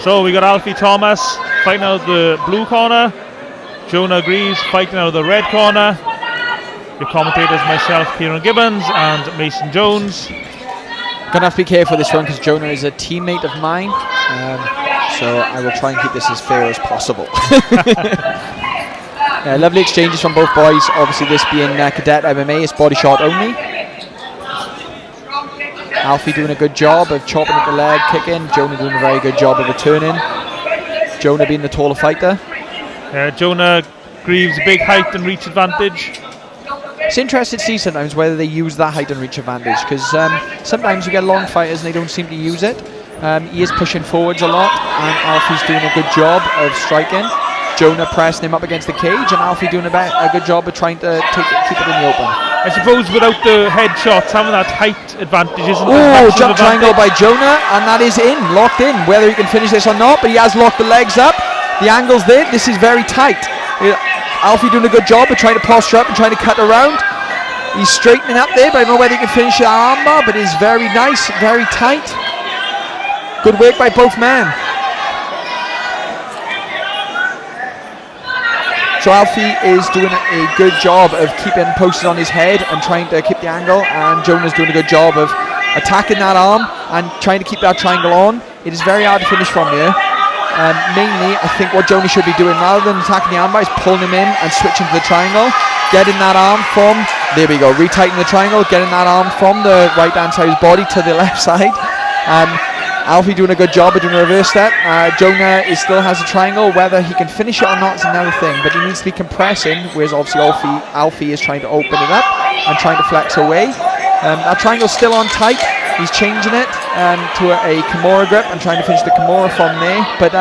So we got Alfie Thomas fighting out of the blue corner, Jonah Greaves fighting out of the red corner. Your commentators, myself, Kieran Gibbons, and Mason Jones. Gonna have to be careful this one because Jonah is a teammate of mine, so I will try and keep this as fair as possible. Yeah, lovely exchanges from both boys. Obviously, this being cadet MMA, it's body shot only. Alfie doing a good job of chopping at the leg, kicking. Jonah doing a very good job of returning. Jonah being the taller fighter. Jonah Greaves' big height and reach advantage. It's interesting to see sometimes whether they use that height and reach advantage, because sometimes you get long fighters and they don't seem to use it. He is pushing forwards a lot, and Alfie's doing a good job of striking. Jonah pressing him up against the cage, and Alfie doing a good job of trying to keep it in the open. I suppose without the headshots, having that height advantage isn't. Oh, jump triangle by Jonah, and that is in, locked in. Whether he can finish this or not, but he has locked the legs up. The angle's there. This is very tight. Alfie doing a good job of trying to posture up and trying to cut around. He's straightening up there, but I don't know whether he can finish that armbar, but it's very nice, very tight. Good work by both men. So Alfie is doing a good job of keeping posted on his head and trying to keep the angle, and Jonah's doing a good job of attacking that arm and trying to keep that triangle on. It is very hard to finish from here. Mainly, I think what Jonah should be doing, rather than attacking the armbar, is pulling him in and switching to the triangle, getting that arm from, there we go, retightening the triangle, getting that arm from the right hand side of his body to the left side. Alfie doing a good job of doing a reverse step. Jonah still has a triangle. Whether he can finish it or not is another thing, but he needs to be compressing, whereas obviously Alfie is trying to open it up and trying to flex away. That triangle's still on tight. He's changing it to a Kimura grip and trying to finish the Kimura from there, but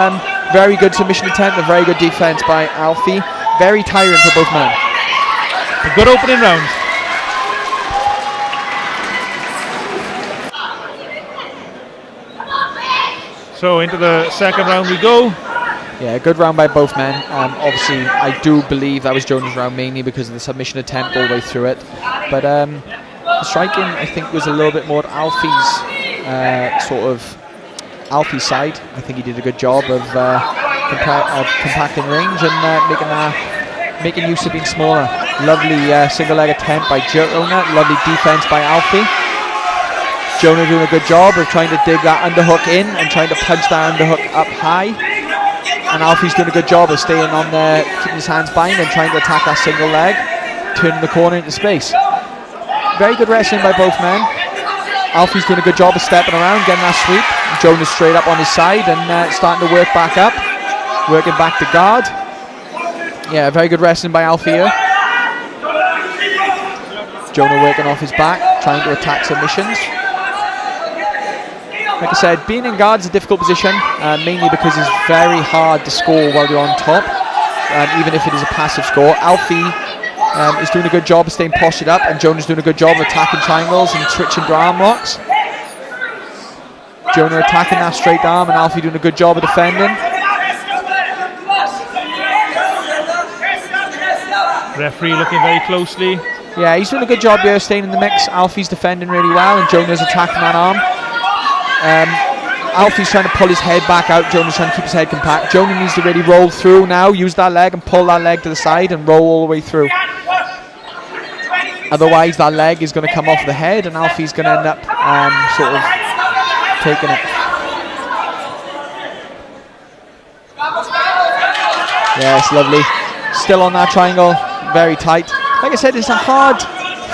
very good submission attempt and very good defense by Alfie. Very tiring for both men. A good opening round. So into the second round we go. Yeah, good round by both men. Obviously, I do believe that was Jonah's round mainly because of the submission attempt all the way through it. But the striking, I think, was a little bit more Alfie's Alfie's side. I think he did a good job of compacting range and making use of being smaller. Lovely single leg attempt by Jonah. Lovely defense by Alfie. Jonah doing a good job of trying to dig that underhook in and trying to punch that underhook up high. And Alfie's doing a good job of staying on there, keeping his hands behind and trying to attack that single leg, turning the corner into space. Very good wrestling by both men. Alfie's doing a good job of stepping around, getting that sweep. Jonah's straight up on his side and starting to work back up, working back to guard. Yeah, very good wrestling by Alfie here. Jonah working off his back, trying to attack submissions. Like I said, being in guard is a difficult position, mainly because it's very hard to score while you're on top, even if it is a passive score. Alfie is doing a good job of staying postured up, and Jonah's doing a good job of attacking triangles and switching to arm locks. Jonah attacking that straight arm, and Alfie doing a good job of defending. Referee looking very closely. Yeah, he's doing a good job here, staying in the mix. Alfie's defending really well, and Jonah's attacking that arm. Alfie's trying to pull his head back out. Jonah's trying to keep his head compact. Jonah needs to really roll through now, use that leg and pull that leg to the side and roll all the way through. Otherwise that leg is going to come off the head and Alfie's going to end up sort of taking it. Yes, lovely. Still on that triangle, very tight. Like I said, it's a hard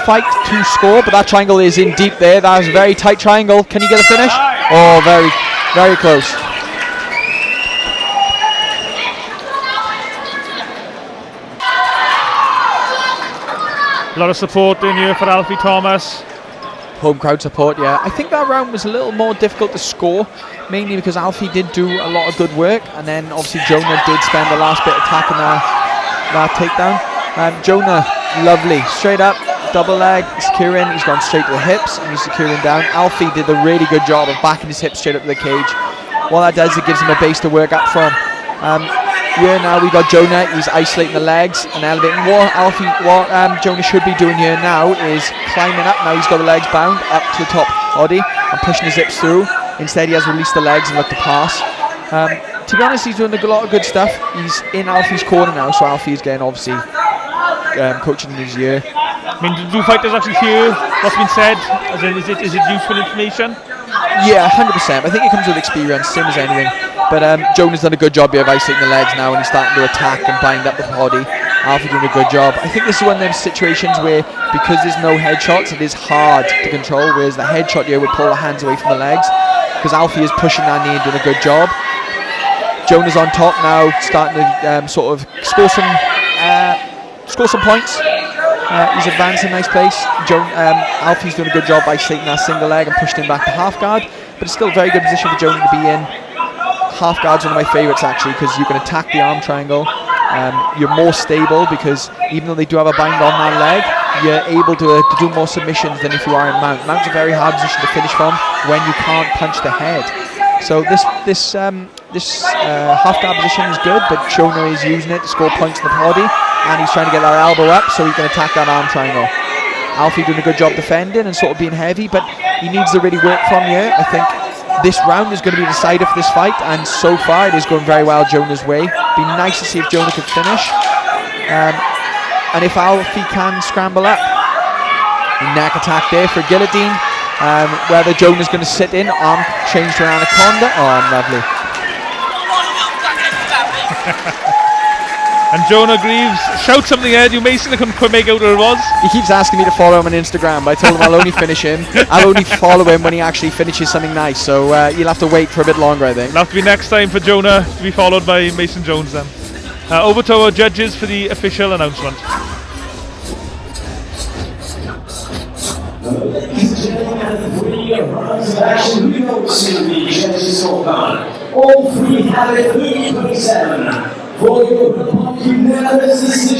fight to score, but that triangle is in deep there. That is a very tight triangle. Can he get a finish? Oh, very, very close. A lot of support in here for Alfie Thomas. Home crowd support, yeah. I think that round was a little more difficult to score, mainly because Alfie did do a lot of good work, and then obviously Jonah did spend the last bit attacking that takedown. Jonah, lovely, straight up, double leg, securing, he's gone straight to the hips, and he's securing down. Alfie did a really good job of backing his hips straight up to the cage. What that does, it gives him a base to work up from. Here now we got Jonah, he's isolating the legs and elevating. What Jonah should be doing here now is climbing up. Now he's got the legs bound up to the top body and pushing his hips through. Instead he has released the legs and looked to pass. To be honest, he's doing a lot of good stuff. He's in Alfie's corner now, so Alfie's getting obviously coaching in his ear. I mean, do fighters actually hear what's been said? As in, is it useful information? Yeah, 100%. I think it comes with experience, same as anything. But Jonah's done a good job here of isolating the legs now, and he's starting to attack and bind up the body. Alfie doing a good job. I think this is one of them situations where, because there's no headshots, it is hard to control, whereas the headshot here would pull the hands away from the legs, because Alfie is pushing that knee and doing a good job. Jonah's on top now, starting to sort of score some points. He's advancing, nice place. Alfie's doing a good job by isolating that single leg and pushing him back to half guard, but it's still a very good position for Jonah to be in. Half guard's one of my favourites actually, because you can attack the arm triangle. You're more stable because even though they do have a bind on that leg, you're able to do more submissions than if you are in mount. Mount's a very hard position to finish from when you can't punch the head. So this half guard position is good, but Jonah is using it to score points in the body, and he's trying to get that elbow up so he can attack that arm triangle. Alfie doing a good job defending and sort of being heavy, but he needs to really work from here. I think this round is going to be decisive for this fight, and so far it is going very well Jonah's way. Be nice to see if Jonah could finish, and if Alfie can scramble up. Neck attack there for guillotine. Whether Jonah's going to sit in, arm change to an anaconda. Oh, lovely. And Jonah Greaves, shout something at you, Mason. I couldn't quite make out what it was. He keeps asking me to follow him on Instagram, but I told him I'll only finish him. I'll only follow him when he actually finishes something nice. So you'll have to wait for a bit longer, I think. It'll have to be next time for Jonah to be followed by Mason Jones then. Over to our judges for the official announcement. All three have a 30-27 for your unanimous decision.